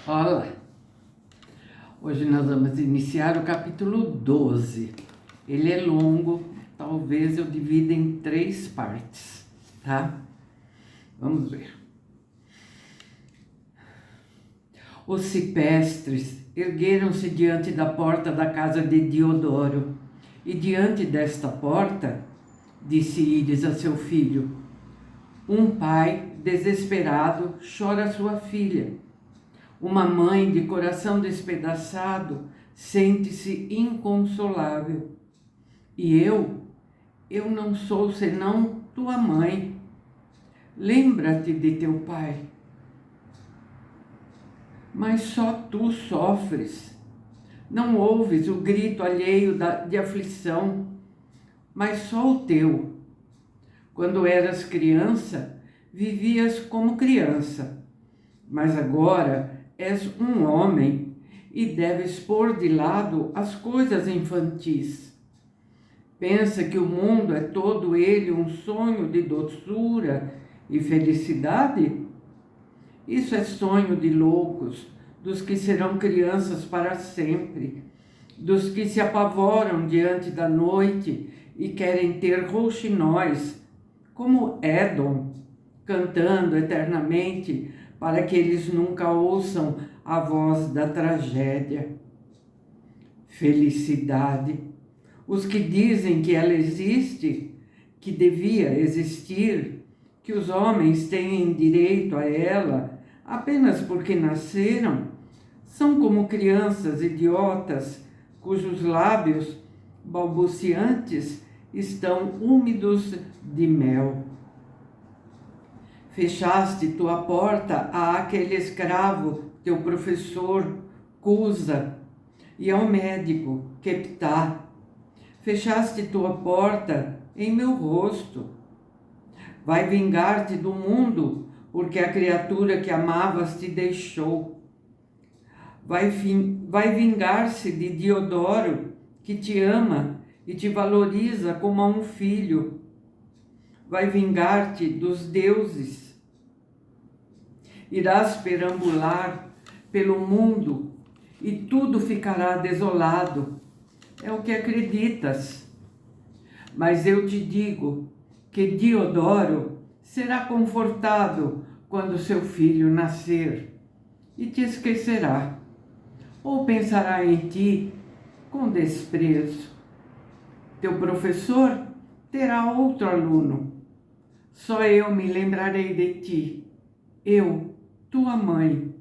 Olá! Hoje nós vamos iniciar o capítulo 12. Ele é longo, talvez eu divida em 3 partes, tá? Vamos ver. Os cipestres ergueram-se diante da porta da casa de Diodoro, e diante desta porta, disse Íris a seu filho, um pai desesperado chora sua filha. Uma mãe de coração despedaçado sente-se inconsolável. E eu não sou senão tua mãe. Lembra-te de teu pai. Mas só tu sofres. Não ouves o grito alheio de aflição, mas só o teu. Quando eras criança, vivias como criança, mas agora és um homem e deves pôr de lado as coisas infantis. Pensa que o mundo é todo ele um sonho de doçura e felicidade? Isso é sonho de loucos, dos que serão crianças para sempre, dos que se apavoram diante da noite e querem ter rouxinóis, como Édom, cantando eternamente, para que eles nunca ouçam a voz da tragédia. Felicidade. Os que dizem que ela existe, que devia existir, que os homens têm direito a ela apenas porque nasceram, são como crianças idiotas cujos lábios balbuciantes estão úmidos de mel. Fechaste tua porta àquele escravo, teu professor, Cusa, e ao médico, Queptá. Fechaste tua porta em meu rosto. Vai vingar-te do mundo, porque a criatura que amavas te deixou. Vai vingar-se de Diodoro, que te ama e te valoriza como a um filho. Vai vingar-te dos deuses. Irás perambular pelo mundo e tudo ficará desolado. É o que acreditas. Mas eu te digo que Diodoro será confortado quando seu filho nascer e te esquecerá, ou pensará em ti com desprezo. Teu professor terá outro aluno. Só eu me lembrarei de ti, eu, tua mãe,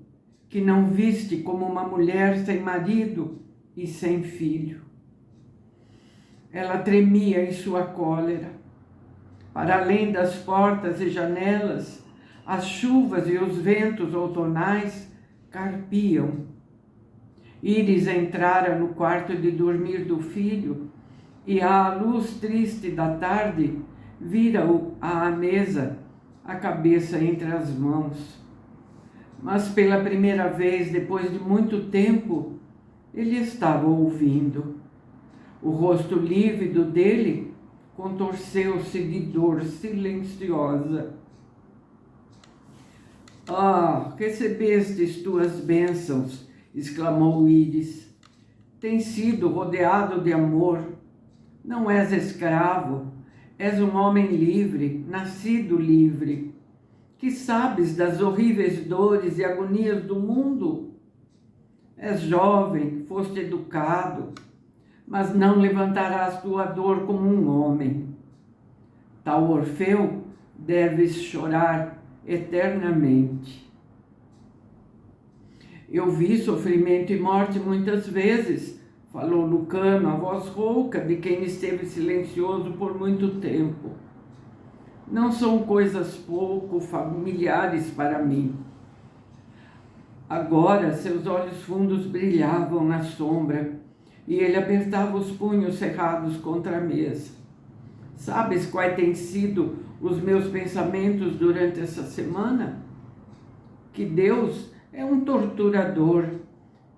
que não viste como uma mulher sem marido e sem filho. Ela tremia em sua cólera. Para além das portas e janelas, as chuvas e os ventos outonais carpiam. Íris entrara no quarto de dormir do filho e, à luz triste da tarde, vira-o à mesa, a cabeça entre as mãos. Mas pela primeira vez, depois de muito tempo, ele estava ouvindo. O rosto lívido dele contorceu-se de dor silenciosa. Ah, recebestes tuas bênçãos, exclamou Íris. Tens sido rodeado de amor. Não és escravo, és um homem livre, nascido livre. Que sabes das horríveis dores e agonias do mundo? És jovem, foste educado, mas não levantarás tua dor como um homem. Tal Orfeu deves chorar eternamente. Eu vi sofrimento e morte muitas vezes, falou Lucano, a voz rouca de quem esteve silencioso por muito tempo. Não são coisas pouco familiares para mim. Agora seus olhos fundos brilhavam na sombra e ele apertava os punhos cerrados contra a mesa. Sabes quais têm sido os meus pensamentos durante essa semana? Que Deus é um torturador,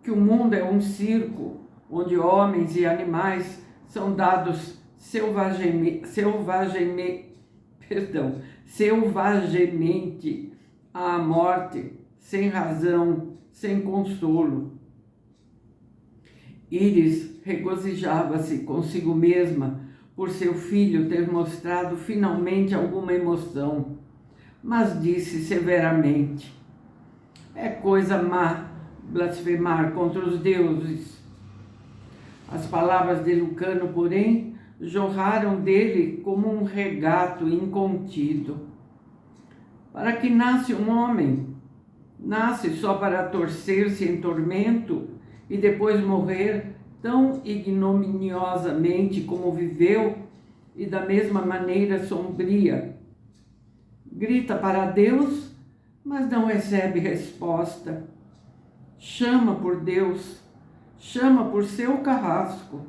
que o mundo é um circo, onde homens e animais são dados selvagemente à morte, sem razão, sem consolo. Íris regozijava-se consigo mesma por seu filho ter mostrado finalmente alguma emoção, mas disse severamente: é coisa má blasfemar contra os deuses. As palavras de Lucano, porém, jorraram dele como um regato incontido. Para que nasce um homem? Nasce só para torcer-se em tormento e depois morrer tão ignominiosamente como viveu e da mesma maneira sombria. Grita para Deus, mas não recebe resposta. Chama por Deus, chama por seu carrasco.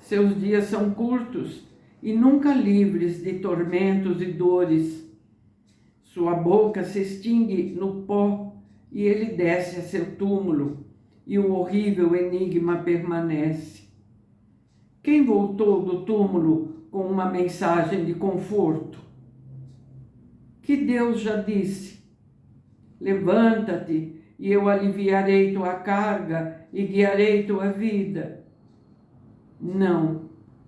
Seus dias são curtos e nunca livres de tormentos e dores. Sua boca se extingue no pó e ele desce a seu túmulo, e o horrível enigma permanece. Quem voltou do túmulo com uma mensagem de conforto? Que Deus já disse: levanta-te e eu aliviarei tua carga e guiarei tua vida. Não,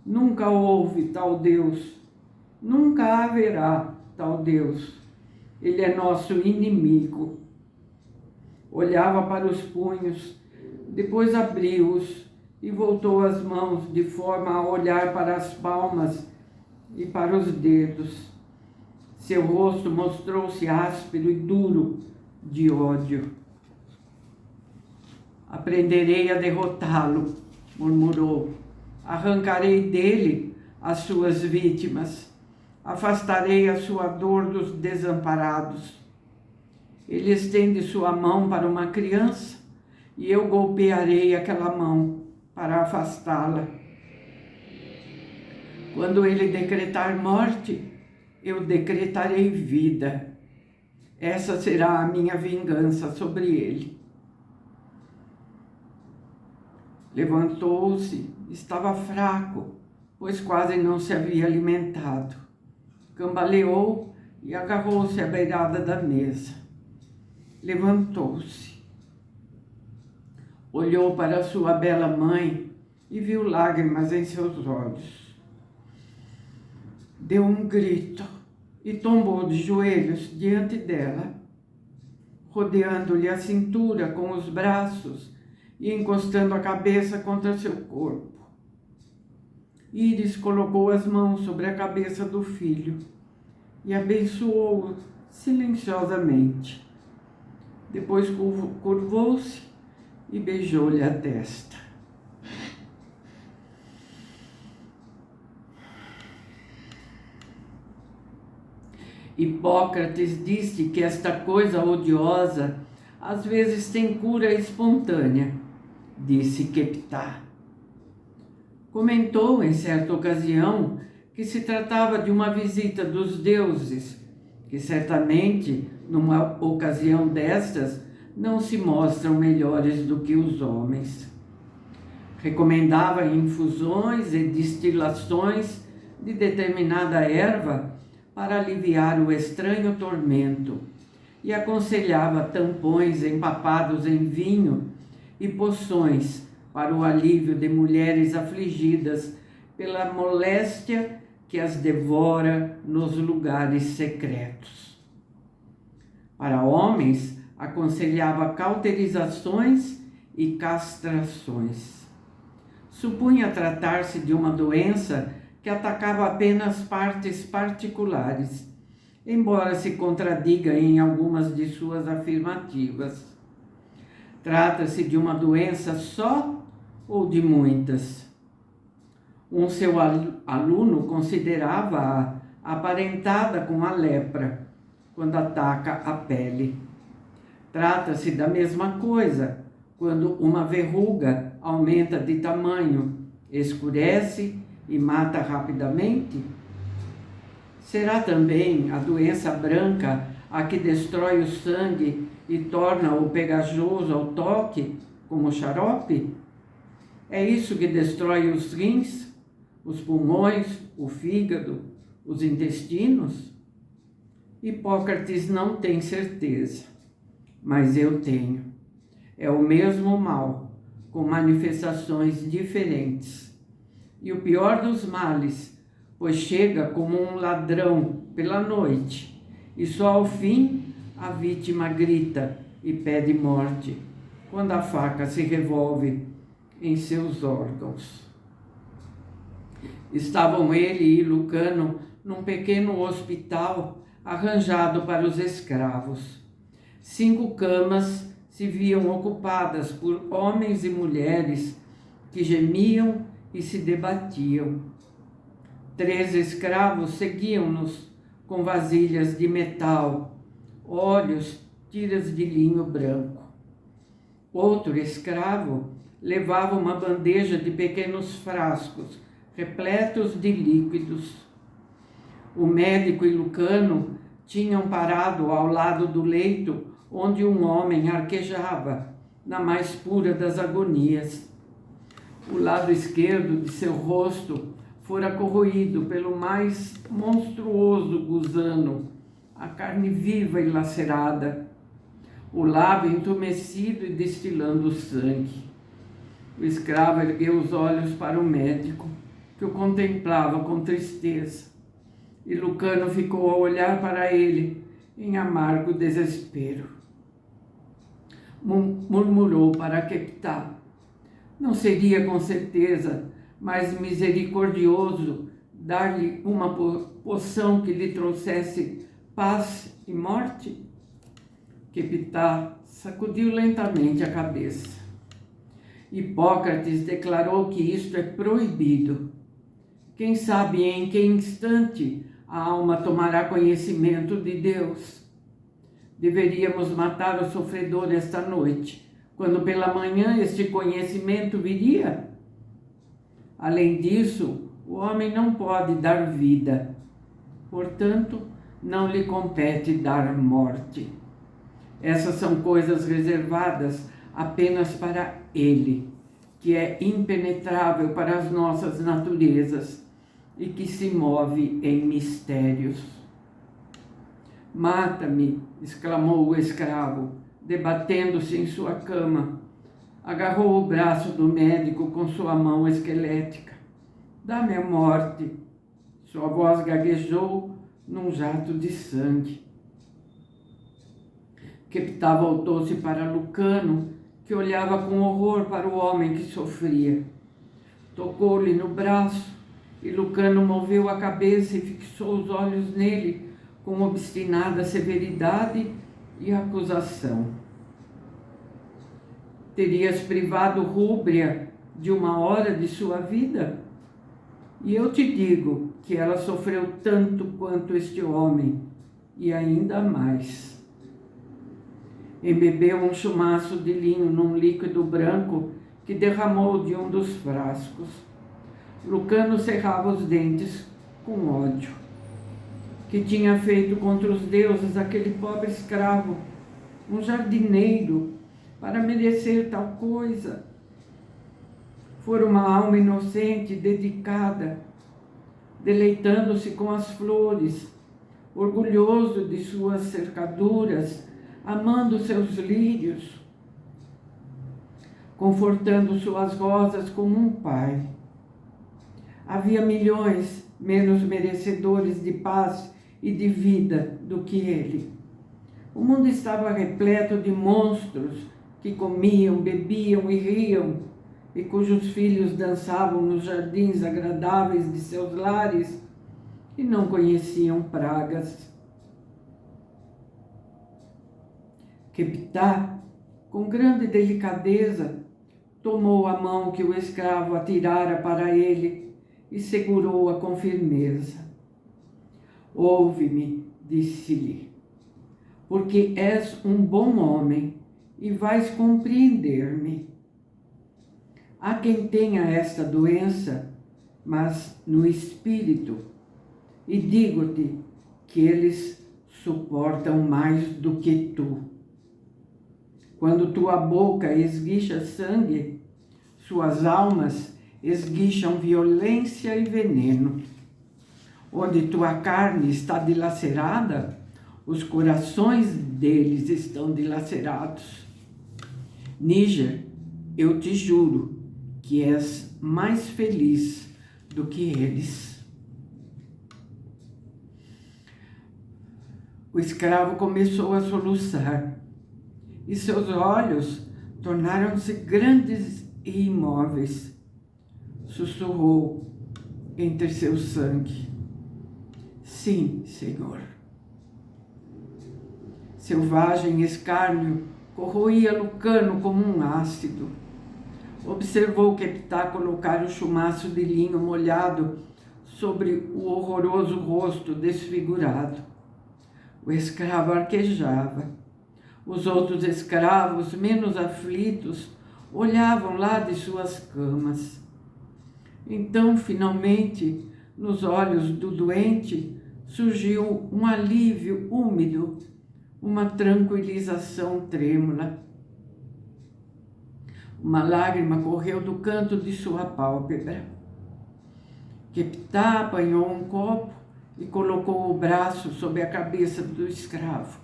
nunca houve tal Deus, nunca haverá tal Deus. Ele é nosso inimigo. Olhava para os punhos, depois abriu-os e voltou as mãos de forma a olhar para as palmas e para os dedos. Seu rosto mostrou-se áspero e duro de ódio. Aprenderei a derrotá-lo, murmurou. Arrancarei dele as suas vítimas. Afastarei a sua dor dos desamparados. Ele estende sua mão para uma criança e eu golpearei aquela mão para afastá-la. Quando ele decretar morte, eu decretarei vida. Essa será a minha vingança sobre ele. Levantou-se, estava fraco, pois quase não se havia alimentado. Cambaleou e agarrou-se à beirada da mesa. Levantou-se. Olhou para sua bela mãe e viu lágrimas em seus olhos. Deu um grito e tombou de joelhos diante dela, rodeando-lhe a cintura com os braços e encostando a cabeça contra seu corpo. Íris colocou as mãos sobre a cabeça do filho e abençoou-o silenciosamente. Depois curvou-se e beijou-lhe a testa. Hipócrates disse que esta coisa odiosa às vezes tem cura espontânea, disse Queptá. Comentou em certa ocasião que se tratava de uma visita dos deuses, que certamente, numa ocasião destas, não se mostram melhores do que os homens. Recomendava infusões e destilações de determinada erva para aliviar o estranho tormento e aconselhava tampões empapados em vinho e poções para o alívio de mulheres afligidas pela moléstia que as devora nos lugares secretos. Para homens, aconselhava cauterizações e castrações. Supunha tratar-se de uma doença que atacava apenas partes particulares, embora se contradiga em algumas de suas afirmativas. Trata-se de uma doença só ou de muitas? Um seu aluno considerava-a aparentada com a lepra, quando ataca a pele. Trata-se da mesma coisa, quando uma verruga aumenta de tamanho, escurece e mata rapidamente? Será também a doença branca a que destrói o sangue e torna-o pegajoso ao toque, como xarope? É isso que destrói os rins, os pulmões, o fígado, os intestinos? Hipócrates não tem certeza, mas eu tenho. É o mesmo mal, com manifestações diferentes. E o pior dos males, pois chega como um ladrão pela noite, e só ao fim a vítima grita e pede morte, quando a faca se revolve em seus órgãos. Estavam ele e Lucano num pequeno hospital arranjado para os escravos. 5 camas se viam ocupadas por homens e mulheres que gemiam e se debatiam. 3 escravos seguiam-nos com vasilhas de metal, olhos, tiras de linho branco. Outro escravo levava uma bandeja de pequenos frascos repletos de líquidos. O médico e Lucano tinham parado ao lado do leito onde um homem arquejava, na mais pura das agonias. O lado esquerdo de seu rosto fora corroído pelo mais monstruoso gusano, a carne viva e lacerada, o lábio entumecido e destilando sangue. O escravo ergueu os olhos para o médico, que o contemplava com tristeza, e Lucano ficou a olhar para ele em amargo desespero. Murmurou para Keptá: não seria com certeza mais misericordioso dar-lhe uma poção que lhe trouxesse paz e morte? Keptá sacudiu lentamente a cabeça. Hipócrates declarou que isto é proibido. Quem sabe em que instante a alma tomará conhecimento de Deus? Deveríamos matar o sofredor esta noite, quando pela manhã este conhecimento viria. Além disso, o homem não pode dar vida. Portanto, não lhe compete dar morte. Essas são coisas reservadas apenas para ele, que é impenetrável para as nossas naturezas e que se move em mistérios. Mata-me, exclamou o escravo, debatendo-se em sua cama. Agarrou o braço do médico com sua mão esquelética. Dá-me a morte. Sua voz gaguejou num jato de sangue. Keptá voltou-se para Lucano, que olhava com horror para o homem que sofria. Tocou-lhe no braço, e Lucano moveu a cabeça e fixou os olhos nele com obstinada severidade e acusação. Terias privado Rúbria de uma hora de sua vida? E eu te digo que ela sofreu tanto quanto este homem, e ainda mais. Embebeu um chumaço de linho num líquido branco que derramou de um dos frascos. Lucano cerrava os dentes com ódio. Que tinha feito contra os deuses aquele pobre escravo, um jardineiro, para merecer tal coisa? Fora uma alma inocente, dedicada, deleitando-se com as flores, orgulhoso de suas cercaduras, amando seus lírios, confortando suas rosas como um pai. Havia milhões menos merecedores de paz e de vida do que ele. O mundo estava repleto de monstros que comiam, bebiam e riam, e cujos filhos dançavam nos jardins agradáveis de seus lares e não conheciam pragas. Keptá, com grande delicadeza, tomou a mão que o escravo atirara para ele e segurou-a com firmeza. Ouve-me, disse-lhe, porque és um bom homem e vais compreender-me. Há quem tenha esta doença, mas no espírito, e digo-te que eles suportam mais do que tu. Quando tua boca esguicha sangue, suas almas esguicham violência e veneno. Onde tua carne está dilacerada, os corações deles estão dilacerados. Níger, eu te juro que és mais feliz do que eles. O escravo começou a soluçar e seus olhos tornaram-se grandes e imóveis. Sussurrou entre seu sangue: sim, Senhor. Selvagem escárnio corroía Lucano como um ácido. Observou Keptá colocar o chumaço de linho molhado sobre o horroroso rosto desfigurado. O escravo arquejava. Os outros escravos, menos aflitos, olhavam lá de suas camas. Então, finalmente, nos olhos do doente, surgiu um alívio úmido, uma tranquilização trêmula. Uma lágrima correu do canto de sua pálpebra. Keptá apanhou um copo e colocou o braço sobre a cabeça do escravo,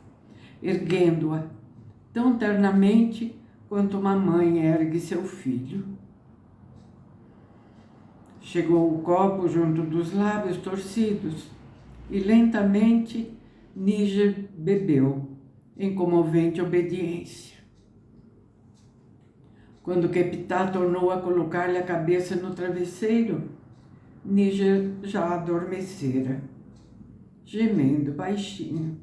erguendo-a tão ternamente quanto uma mãe ergue seu filho. Chegou o copo junto dos lábios torcidos e lentamente Níger bebeu, em comovente obediência. Quando Keptá tornou a colocar-lhe a cabeça no travesseiro, Níger já adormecera, gemendo baixinho.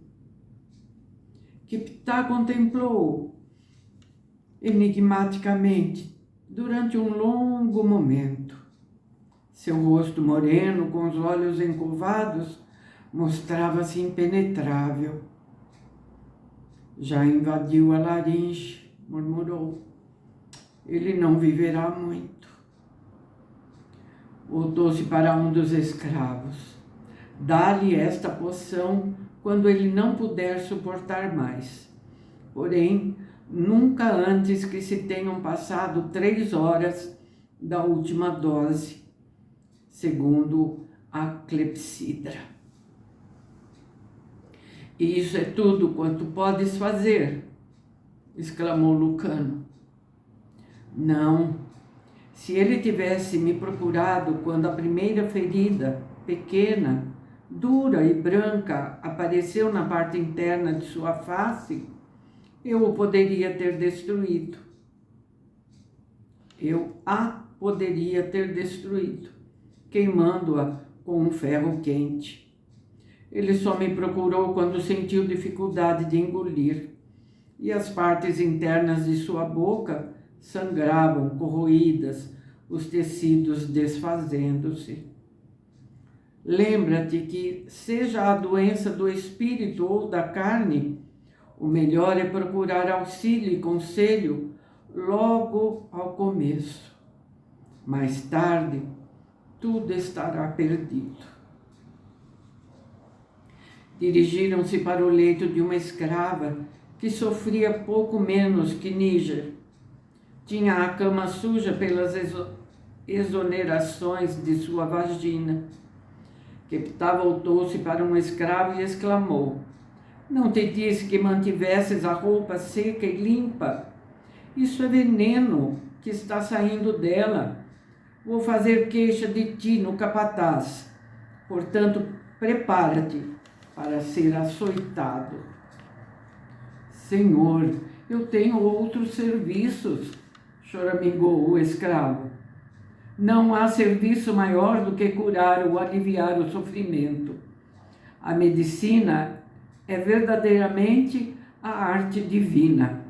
Keptá contemplou-o enigmaticamente durante um longo momento. Seu rosto moreno, com os olhos encurvados, mostrava-se impenetrável. Já invadiu a laringe, murmurou. Ele não viverá muito. Voltou-se para um dos escravos. Dá-lhe esta poção quando ele não puder suportar mais. Porém, nunca antes que se tenham passado 3 horas da última dose, segundo a clepsidra. E isso é tudo quanto podes fazer, exclamou Lucano. Não, se ele tivesse me procurado quando a primeira ferida, pequena, dura e branca, apareceu na parte interna de sua face, eu o poderia ter destruído. Eu a poderia ter destruído, queimando-a com um ferro quente. Ele só me procurou quando sentiu dificuldade de engolir, e as partes internas de sua boca sangravam, corroídas, os tecidos desfazendo-se. Lembra-te que, seja a doença do espírito ou da carne, o melhor é procurar auxílio e conselho logo ao começo. Mais tarde, tudo estará perdido. Dirigiram-se para o leito de uma escrava que sofria pouco menos que Níger. Tinha a cama suja pelas exonerações de sua vagina. Keptá voltou-se para um escravo e exclamou: não te disse que mantivesses a roupa seca e limpa? Isso é veneno que está saindo dela. Vou fazer queixa de ti no capataz. Portanto, prepara-te para ser açoitado. Senhor, eu tenho outros serviços, choramingou o escravo. Não há serviço maior do que curar ou aliviar o sofrimento. A medicina é verdadeiramente a arte divina.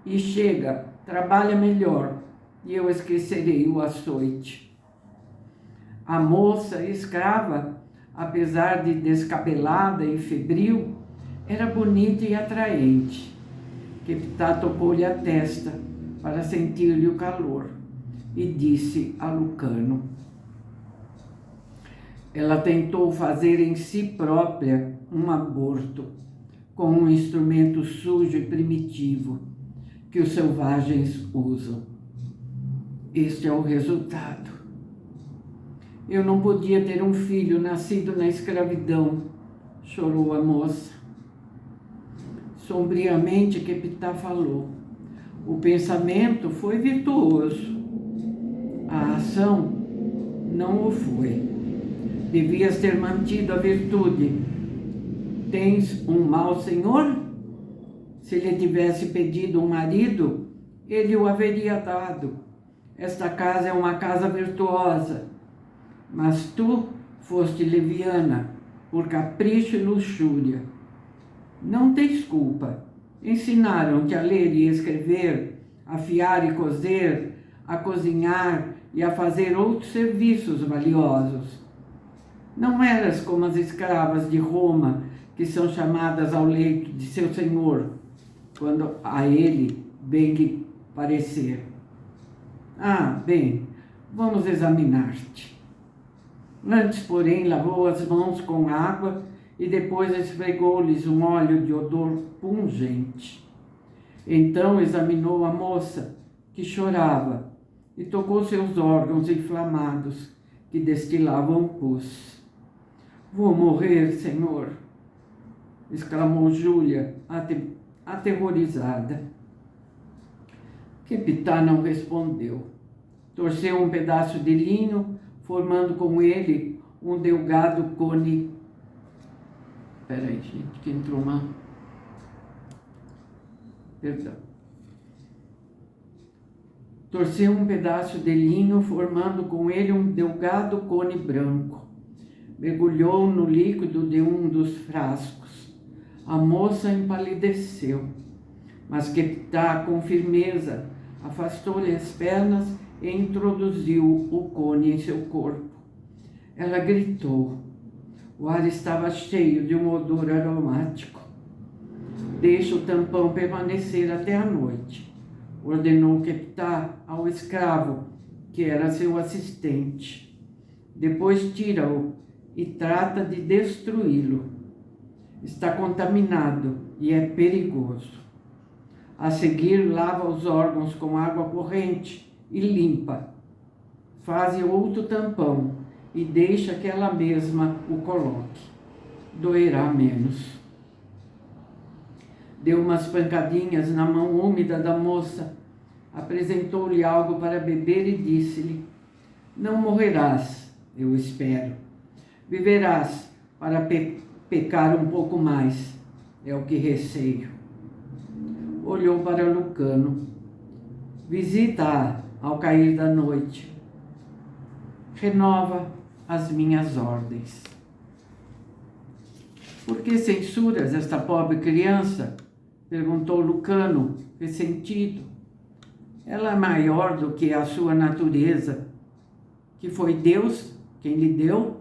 E chega, trabalha melhor, e eu esquecerei o açoite. A moça escrava, apesar de descabelada e febril, era bonita e atraente. Keptá tocou-lhe a testa para sentir-lhe o calor e disse a Lucano. Ela tentou fazer em si própria um aborto com um instrumento sujo e primitivo que os selvagens usam. Este é o resultado. Eu não podia ter um filho nascido na escravidão, chorou a moça. Sombriamente, Keptá falou: O pensamento foi virtuoso, a ação não o foi. Devias ter mantido a virtude. Tens um mau senhor? Se lhe tivesse pedido um marido, ele o haveria dado. Esta casa é uma casa virtuosa, mas tu foste leviana, por capricho e luxúria. Não tens culpa. Ensinaram-te a ler e escrever, a fiar e cozer, a cozinhar e a fazer outros serviços valiosos. Não eras como as escravas de Roma, que são chamadas ao leito de seu senhor, quando a ele bem lhe parecer. Ah, bem, vamos examinar-te. Antes, porém, lavou as mãos com água e depois esfregou-lhes um óleo de odor pungente. Então examinou a moça, que chorava, e tocou seus órgãos inflamados, que destilavam pus. Vou morrer, Senhor, exclamou Júlia, aterrorizada. Keptá não respondeu. Torceu um pedaço de linho, formando com ele um delgado cone. Peraí, gente, que entrou uma... Perdão. Torceu um pedaço de linho, formando com ele um delgado cone branco. Mergulhou no líquido de um dos frascos. A moça empalideceu, mas Keptá, com firmeza, afastou-lhe as pernas e introduziu o cone em seu corpo. Ela gritou. O ar estava cheio de um odor aromático. Deixa o tampão permanecer até a noite, ordenou Keptá ao escravo, que era seu assistente. Depois tira-o e trata de destruí-lo. Está contaminado e é perigoso. A seguir, lava os órgãos com água corrente e limpa. Faze outro tampão e deixa que ela mesma o coloque. Doerá menos. Deu umas pancadinhas na mão úmida da moça, apresentou-lhe algo para beber e disse-lhe: não morrerás, eu espero. Viverás para pecar um pouco mais, é o que receio. Olhou para Lucano. Visita-a ao cair da noite. Renova as minhas ordens. Por que censuras esta pobre criança? Perguntou Lucano, ressentido. Ela é maior do que a sua natureza, que foi Deus quem lhe deu.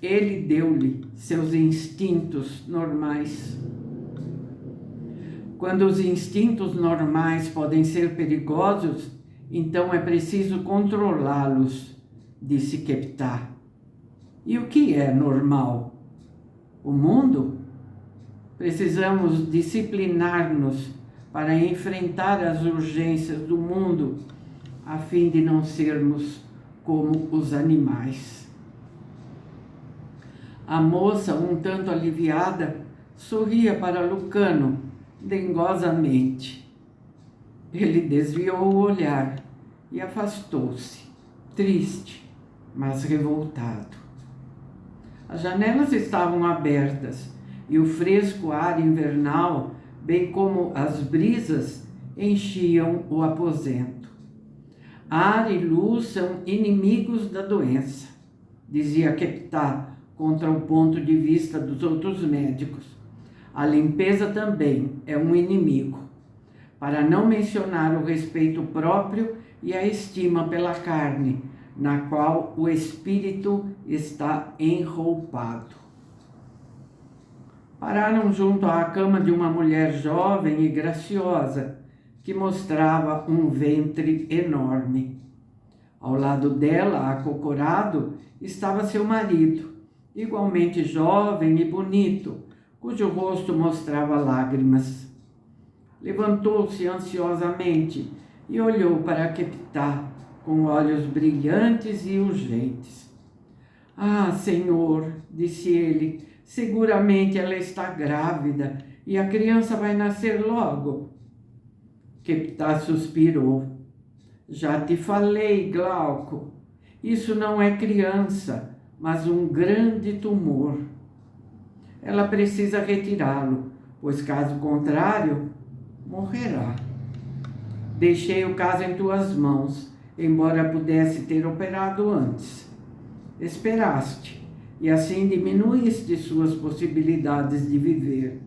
Ele deu-lhe seus instintos normais. Quando os instintos normais podem ser perigosos, então é preciso controlá-los, disse Keptá. E o que é normal? O mundo? Precisamos disciplinar-nos para enfrentar as urgências do mundo, a fim de não sermos como os animais. A moça, um tanto aliviada, sorria para Lucano, dengosamente. Ele desviou o olhar e afastou-se, triste, mas revoltado. As janelas estavam abertas e o fresco ar invernal, bem como as brisas, enchiam o aposento. Ar e luz são inimigos da doença, dizia Keptá, contra o ponto de vista dos outros médicos. A limpeza também é um inimigo, para não mencionar o respeito próprio e a estima pela carne, na qual o espírito está enroupado. Pararam junto à cama de uma mulher jovem e graciosa, que mostrava um ventre enorme. Ao lado dela, acocorado, estava seu marido, igualmente jovem e bonito, cujo rosto mostrava lágrimas. Levantou-se ansiosamente e olhou para Keptá, com olhos brilhantes e urgentes. Ah, Senhor, disse ele, Seguramente ela está grávida e a criança vai nascer logo. Keptá suspirou. Já te falei, Glauco, isso não é criança, mas um grande tumor. Ela precisa retirá-lo, pois caso contrário, morrerá. Deixei o caso em tuas mãos, embora pudesse ter operado antes. Esperaste, e assim diminuíste suas possibilidades de viver.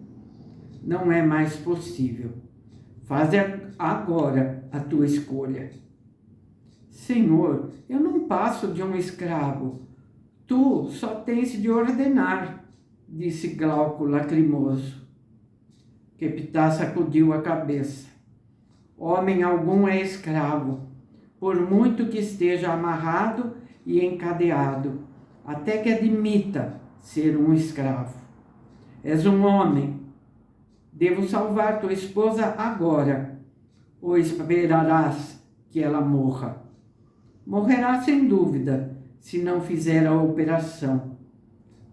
Não é mais possível. Faze agora a tua escolha. Senhor, eu não passo de um escravo. Tu só tens de ordenar, disse Glauco lacrimoso. Keptá sacudiu a cabeça. Homem algum é escravo, por muito que esteja amarrado e encadeado, até que admita ser um escravo. És um homem. Devo salvar tua esposa agora, ou esperarás que ela morra? Morrerá sem dúvida, se não fizer a operação.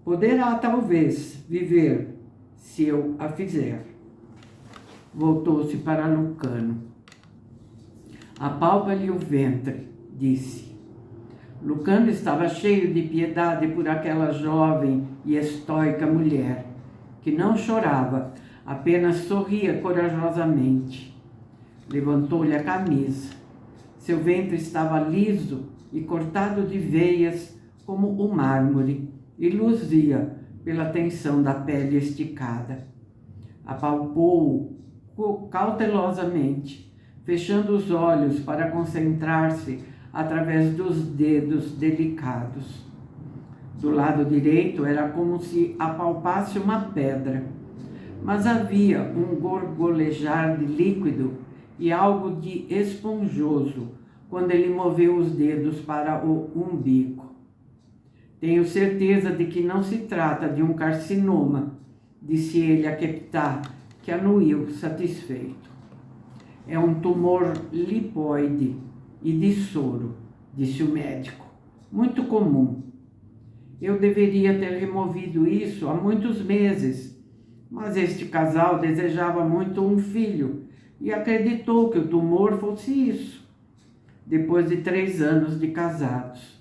Poderá, talvez, viver, se eu a fizer. Voltou-se para Lucano. Apalpa-lhe o ventre, disse. Lucano estava cheio de piedade por aquela jovem e estoica mulher, que não chorava, apenas sorria corajosamente. Levantou-lhe a camisa. Seu ventre estava liso e cortado de veias como o mármore e luzia pela tensão da pele esticada. Apalpou-o cautelosamente, fechando os olhos para concentrar-se através dos dedos delicados. Do lado direito era como se apalpasse uma pedra, mas havia um gorgolejar de líquido e algo de esponjoso quando ele moveu os dedos para o umbigo. Tenho certeza de que não se trata de um carcinoma, disse ele a Keptá, que anuiu satisfeito. É um tumor lipoide e de soro, disse o médico. Muito comum. Eu deveria ter removido isso há muitos meses, mas este casal desejava muito um filho e acreditou que o tumor fosse isso, depois de 3 anos de casados.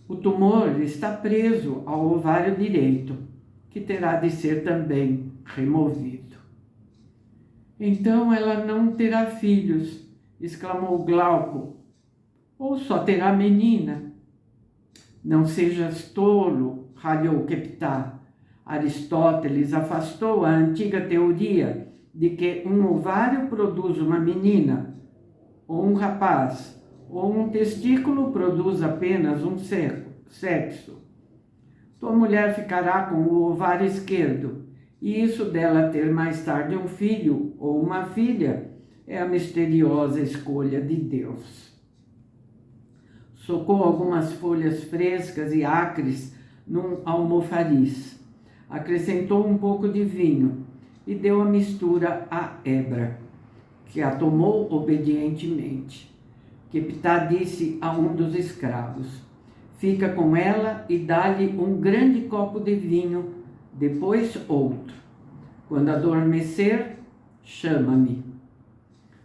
O tumor está preso ao ovário direito, que terá de ser também removido. Então ela não terá filhos, exclamou Glauco. Ou só terá menina? Não sejas tolo, ralhou Keptá. Aristóteles afastou a antiga teoria de que um ovário produz uma menina, ou um rapaz, ou um testículo produz apenas um sexo. Tua mulher ficará com o ovário esquerdo, e isso dela ter mais tarde um filho ou uma filha é a misteriosa escolha de Deus. Socou algumas folhas frescas e acres num almofariz, acrescentou um pouco de vinho e deu a mistura a Hebra, que a tomou obedientemente. Keptá disse a um dos escravos: fica com ela e dá-lhe um grande copo de vinho, depois outro. Quando adormecer, chama-me.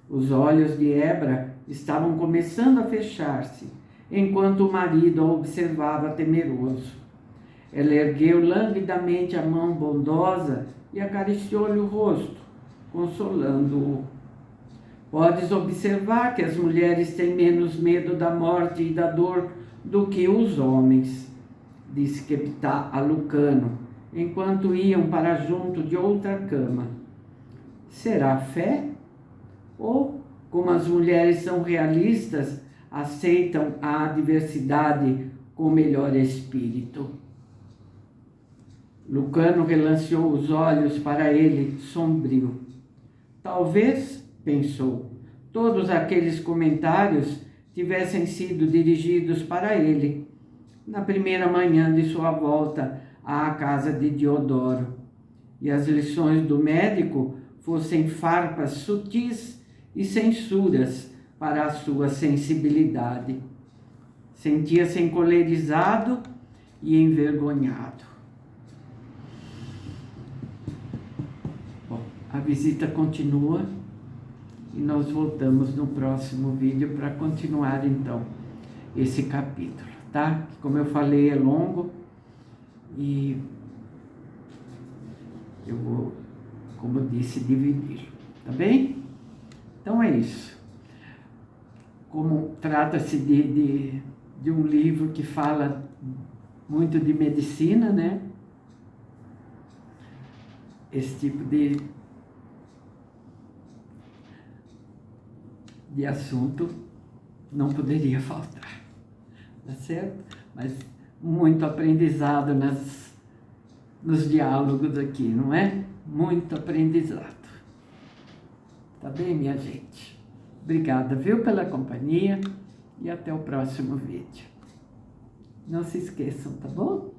Os olhos de Hebra estavam começando a fechar-se, enquanto o marido a observava temeroso. Ela ergueu languidamente a mão bondosa e acariciou-lhe o rosto, consolando-o. Podes observar que as mulheres têm menos medo da morte e da dor do que os homens, disse Keptá a Lucano, enquanto iam para junto de outra cama. Será fé? Ou, como as mulheres são realistas, aceitam a adversidade com melhor espírito? Lucano relanceou os olhos para ele, sombrio. Talvez, pensou, todos aqueles comentários tivessem sido dirigidos para ele, na primeira manhã de sua volta à casa de Diodoro, e as lições do médico fossem farpas sutis e censuras para a sua sensibilidade. Sentia-se encolerizado e envergonhado. a visita continua e nós voltamos no próximo vídeo para continuar então esse capítulo, tá? Como eu falei, é longo e eu vou, como eu disse, dividi-lo, tá bem? Então é isso. Como trata-se de um livro que fala muito de medicina, né? Esse tipo de assunto não poderia faltar, tá certo? Mas muito aprendizado nos diálogos aqui, não é? Muito aprendizado. Tá bem, minha gente? Obrigada, viu, pela companhia e até o próximo vídeo. Não se esqueçam, tá bom?